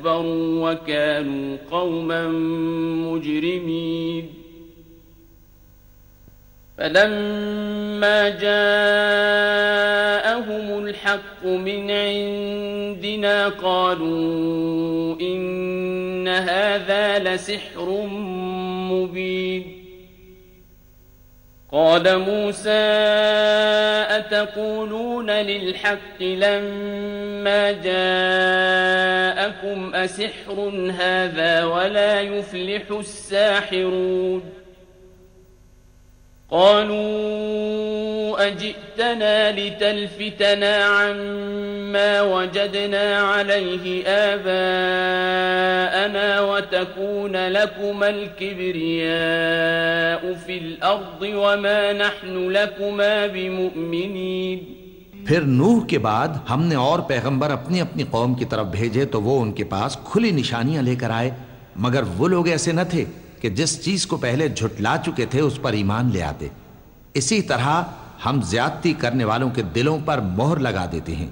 اسْتَكْبَرُوا وَكَانُوا قَوْمًا مُجْرِمِينَ فَلَمَّا جَاءَهُمُ الْحَقُّ مِنْ عِنْدِنَا قَالُوا إِنَّ هَذَا لَسِحْرٌ مُبِينٌ قال موسى أتقولون للحق لما جاءكم أسحر هذا ولا يفلح الساحرون قالوا أجئتنا لتلفتنا عما وجدنا عليه آباءنا وتكون لكما الكبرياء في الأرض وما نحن لكما بمؤمنين پھر نوح کے بعد ہم نے اور پیغمبر اپنی اپنی قوم کی طرف بھیجے تو وہ ان کے پاس کھلی نشانیاں لے کر آئے، مگر وہ لوگ ایسے نہ تھے کہ جس چیز کو پہلے جھٹلا چکے تھے اس پر ایمان لے آتے۔ اسی طرح ہم زیادتی کرنے والوں کے دلوں پر مہر لگا دیتے ہیں۔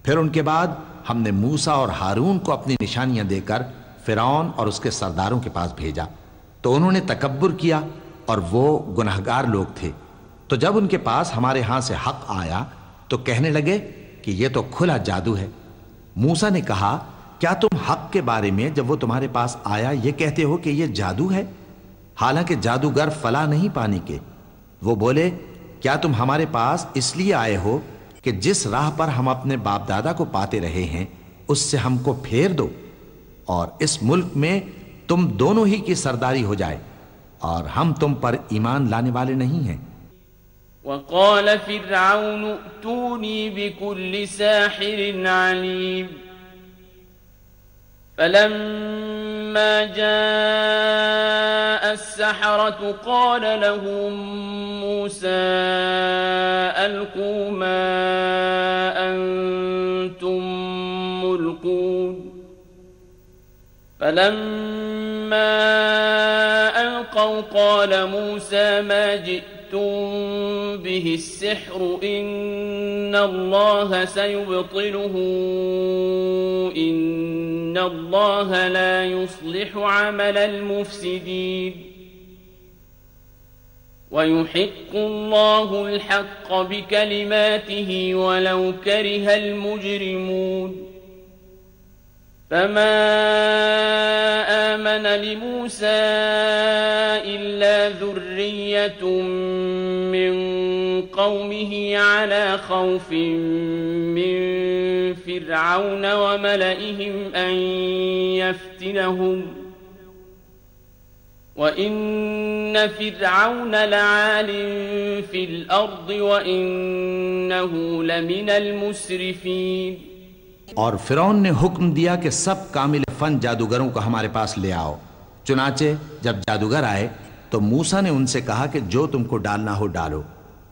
پھر ان کے بعد ہم نے موسیٰ اور ہارون کو اپنی نشانیاں دے کر فرعون اور اس کے سرداروں کے پاس بھیجا، تو انہوں نے تکبر کیا اور وہ گناہگار لوگ تھے۔ تو جب ان کے پاس ہمارے ہاں سے حق آیا تو کہنے لگے کہ یہ تو کھلا جادو ہے۔ موسیٰ نے کہا کیا تم حق کے بارے میں جب وہ تمہارے پاس آیا یہ کہتے ہو کہ یہ جادو ہے، حالانکہ جادوگر فلاح نہیں پانے کے؟ وہ بولے کیا تم ہمارے پاس اس لیے آئے ہو کہ جس راہ پر ہم اپنے باپ دادا کو پاتے رہے ہیں اس سے ہم کو پھیر دو اور اس ملک میں تم دونوں ہی کی سرداری ہو جائے، اور ہم تم پر ایمان لانے والے نہیں ہیں۔ وقال فرعون ائتوني بكل ساحر عليم فلما جاء السحرة قال لهم موسى ألقوا ما أنتم ملقون فلما ألقوا قال موسى ما جئتم به السحر إن الله سيبطله إن الله لا يصلح عمل المفسدين ويحق الله الحق بكلماته ولو كره المجرمون فما آمن لموسى إلا ذرية من قومه على خوف من فرعون وملئهم أن يفتنهم وَإِنَّ فِرْعَوْنَ لَعَالٍ فِي الْأَرْضِ وَإِنَّهُ لَمِنَ الْمُسْرِفِينَ۔ اور فرعون نے حکم دیا کہ سب کامل فن جادوگروں کو ہمارے پاس لے آؤ۔ چنانچہ جب جادوگر آئے تو موسیٰ نے ان سے کہا کہ جو تم کو ڈالنا ہو ڈالو۔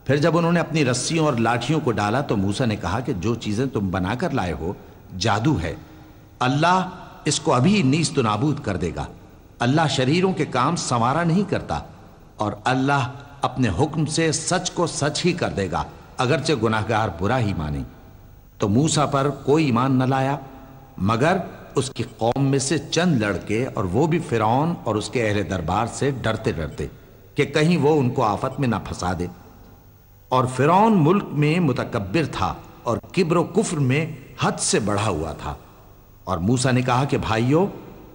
پھر جب انہوں نے اپنی رسیوں اور لاٹھیوں کو ڈالا تو موسیٰ نے کہا کہ جو چیزیں تم بنا کر لائے ہو جادو ہے، اللہ اس کو ابھی نیست و نابود کر دے گا۔ اللہ شریروں کے کام سنوارا نہیں کرتا، اور اللہ اپنے حکم سے سچ کو سچ ہی کر دے گا اگرچہ گناہگار برا ہی مانے۔ تو موسیٰ پر کوئی ایمان نہ لایا مگر اس کی قوم میں سے چند لڑکے، اور وہ بھی فرعون اور اس کے اہل دربار سے ڈرتے ڈرتے کہ کہیں وہ ان کو آفت میں نہ پھنسا دے۔ اور فرعون ملک میں متکبر تھا اور کبر و کفر میں حد سے بڑھا ہوا تھا۔ اور موسیٰ نے کہا کہ بھائیو،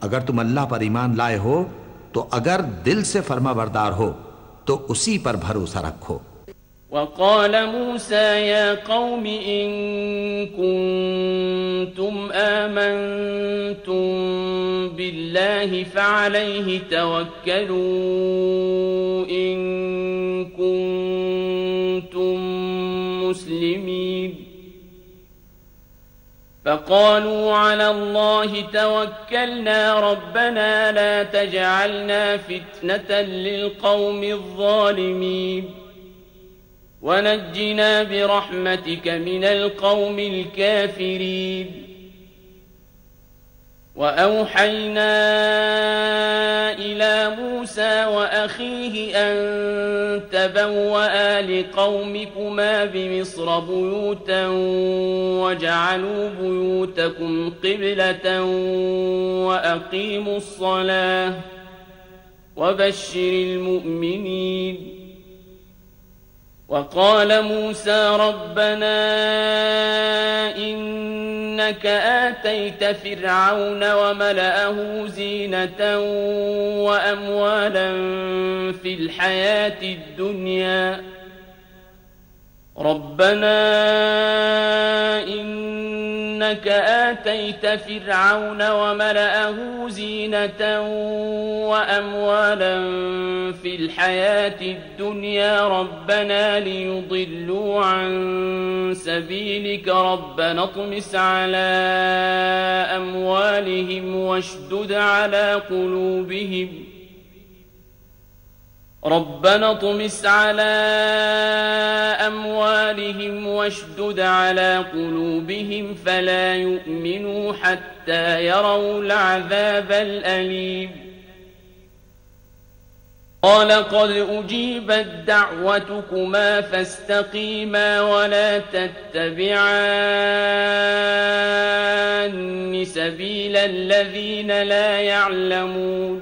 اگر تم اللہ پر ایمان لائے ہو تو اگر دل سے فرما بردار ہو تو اسی پر بھروسہ رکھو۔ وقال موسى يا قوم إن كنتم آمنتم بالله فعليه توكلوا إن كنتم مسلمين فقالوا على الله توكلنا ربنا لا تجعلنا فتنة للقوم الظالمين ونجنا برحمتك من القوم الكافرين وأوحينا إلى موسى وأخيه أن تبوأ لقومكما بمصر بيوتا وجعلوا بيوتكم قبلة وأقيموا الصلاة وبشر المؤمنين. وقال موسى ربنا إنك آتيت فرعون وملأه زينة وأموالا في الحياة الدنيا ربنا إنك آتيت فرعون وملأه زينة وأموالا في الحياة الدنيا ربنا ليضلوا عن سبيلك ربنا اطمس على أموالهم واشدد على قلوبهم ربنا اطمس على أموالهم واشدد على قلوبهم فلا يؤمنوا حتى يروا العذاب الأليم. قال قد أجيبت دعوتكما فاستقيما ولا تتبعان سبيل الذين لا يعلمون.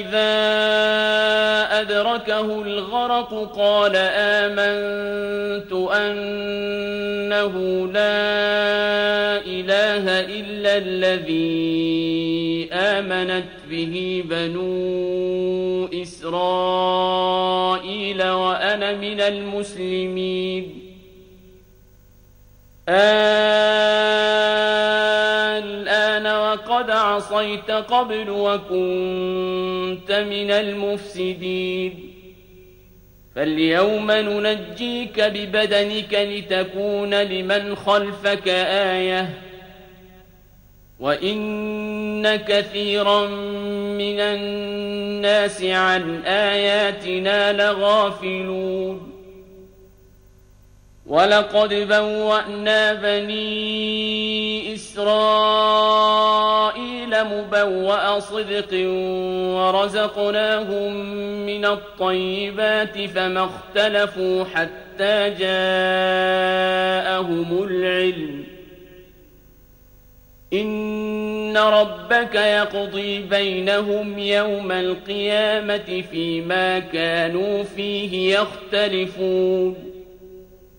إذا أدركه الغرق قال آمنت أنه لا إله إلا الذي آمنت به بنو إسرائيل وأنا من المسلمين. الآن وقد عصيت قبل وكنت من المفسدين فاليوم ننجيك ببدنك لتكون لمن خلفك آية وإن كثيرا من الناس عن آياتنا لغافلون. ولقد بوأنا بني إسرائيل مبوأ صدق ورزقناهم من الطيبات فما اختلفوا حتى جاءهم العلم إن ربك يقضي بينهم يوم القيامة فيما كانوا فيه يختلفون.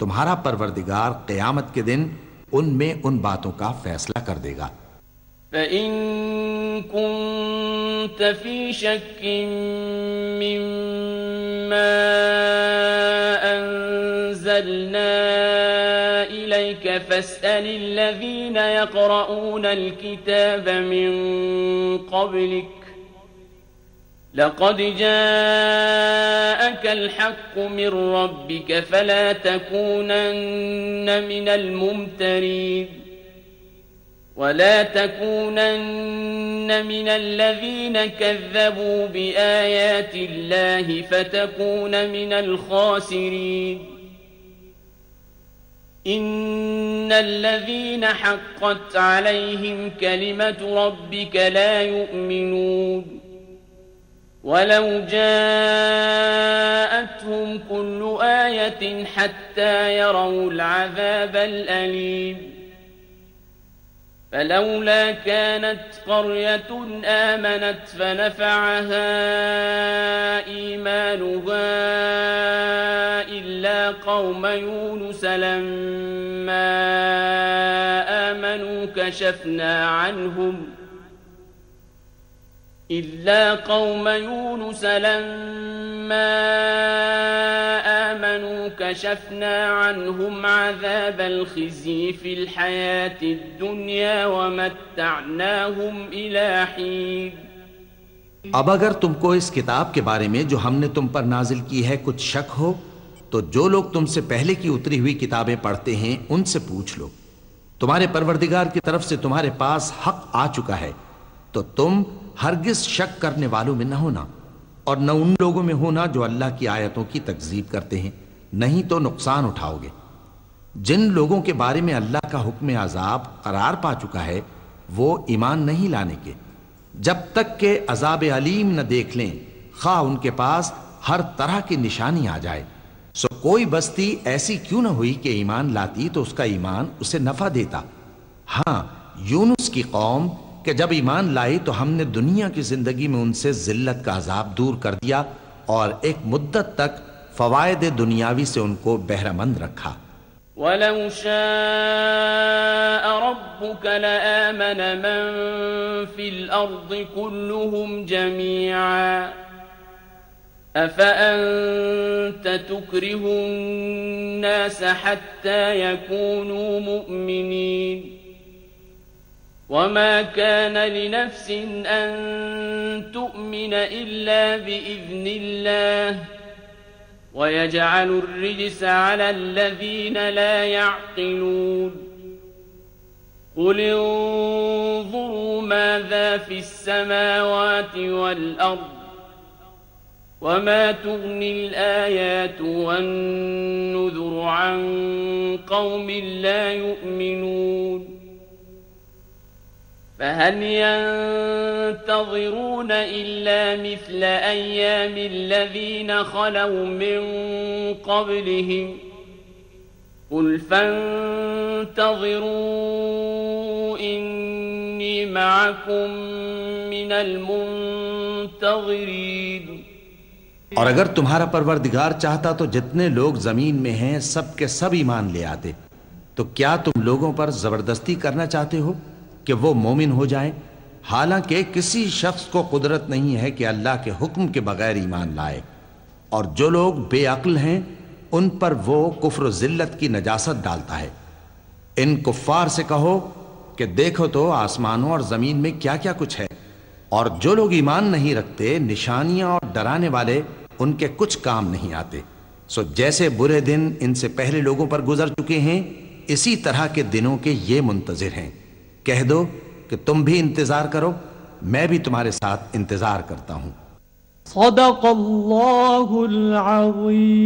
تمہارا پروردگار قیامت کے دن ان میں ان باتوں کا فیصلہ کر دے گا۔ فَإِن كُنتَ فِي شَكٍّ مِّمَّا أَنزَلْنَا إِلَيْكَ فَاسْأَلِ الَّذِينَ يَقْرَؤُونَ الْكِتَابَ مِن قَبْلِكَ لَقَدْ جَاءَكَ الْحَقُّ مِن رَّبِّكَ فَلَا تَكُونَنَّ مِنَ الْمُمْتَرِينَ وَلَا تَكُونَنَّ مِنَ الَّذِينَ كَذَّبُوا بِآيَاتِ اللَّهِ فَتَكُونَ مِنَ الْخَاسِرِينَ إِنَّ الَّذِينَ حَقَّتْ عَلَيْهِمْ كَلِمَةُ رَبِّكَ لَا يُؤْمِنُونَ وَلَوْ جَاءَتْهُمْ كُلُّ آيَةٍ حَتَّى يَرَوْا الْعَذَابَ الْأَلِيمَ فَلَوْلَا كَانَتْ قَرْيَةٌ آمَنَتْ فَنَفَعَهَا إِيمَانُهَا إِلَّا قَوْمَ يُونُسَ لَمَّا آمَنُوا كَشَفْنَا عَنْهُمْ عَذَابَ الْخِزْيِ فِي الْحَيَاةِ الدُّنْيَا وَمَتَّعْنَاهُمْ إِلَى حِينٍ۔ اب اگر تم کو اس کتاب کے بارے میں جو ہم نے تم پر نازل کی ہے کچھ شک ہو تو جو لوگ تم سے پہلے کی اتری ہوئی کتابیں پڑھتے ہیں ان سے پوچھ لو۔ تمہارے پروردگار کی طرف سے تمہارے پاس حق آ چکا ہے تو تم ہرگز شک کرنے والوں میں نہ ہونا، اور نہ ان لوگوں میں ہونا جو اللہ کی آیتوں کی تکذیب کرتے ہیں، نہیں تو نقصان اٹھاؤ گے۔ جن لوگوں کے بارے میں اللہ کا حکم عذاب قرار پا چکا ہے وہ ایمان نہیں لانے کے جب تک کہ عذاب علیم نہ دیکھ لیں، خواہ ان کے پاس ہر طرح کی نشانی آ جائے۔ سو کوئی بستی ایسی کیوں نہ ہوئی کہ ایمان لاتی تو اس کا ایمان اسے نفع دیتا۔ ہاں، یونس کی قوم کہ جب ایمان لائی تو ہم نے دنیا کی زندگی میں ان سے ذلت کا عذاب دور کر دیا اور ایک مدت تک فوائد دنیاوی سے ان کو بہرہ مند رکھا۔ وَلَوْ شَاءَ رَبُّكَ لَآمَنَ مَن فِي الْأَرْضِ كُلُّهُمْ جَمِيعًا أَفَأَنْتَ تُكْرِهُ النَّاسَ حَتَّى يَكُونُوا مُؤْمِنِينَ وَمَا كَانَ لِنَفْسٍ أَن تُؤْمِنَ إِلَّا بِإِذْنِ اللَّهِ وَيَجْعَلُ الرِّجْسَ عَلَى الَّذِينَ لَا يَعْقِلُونَ قُلِ انظُرُوا مَاذَا فِي السَّمَاوَاتِ وَالْأَرْضِ وَمَا تُغْنِي الْآيَاتُ وَالنُّذُرُ عَن قَوْمٍ لَا يُؤْمِنُونَ فَهَلْ يَنتَظِرُونَ إِلَّا مِثْلَ أَيَّامِ الَّذِينَ خَلَوْا مِن قَبْلِهِمْ قُلْ فَانتَظِرُوا إِنِّي مَعَكُمْ مِنَ الْمُنتَظِرِينَ۔ اور اگر تمہارا پروردگار چاہتا تو جتنے لوگ زمین میں ہیں سب کے سب ایمان لے آتے، تو کیا تم لوگوں پر زبردستی کرنا چاہتے ہو کہ وہ مومن ہو جائیں؟ حالانکہ کسی شخص کو قدرت نہیں ہے کہ اللہ کے حکم کے بغیر ایمان لائے، اور جو لوگ بے عقل ہیں ان پر وہ کفر و ذلت کی نجاست ڈالتا ہے۔ ان کفار سے کہو کہ دیکھو تو آسمانوں اور زمین میں کیا کیا کچھ ہے، اور جو لوگ ایمان نہیں رکھتے نشانیاں اور ڈرانے والے ان کے کچھ کام نہیں آتے۔ سو جیسے برے دن ان سے پہلے لوگوں پر گزر چکے ہیں اسی طرح کے دنوں کے یہ منتظر ہیں۔ کہہ دو کہ تم بھی انتظار کرو، میں بھی تمہارے ساتھ انتظار کرتا ہوں۔ صدق اللہ العظیم۔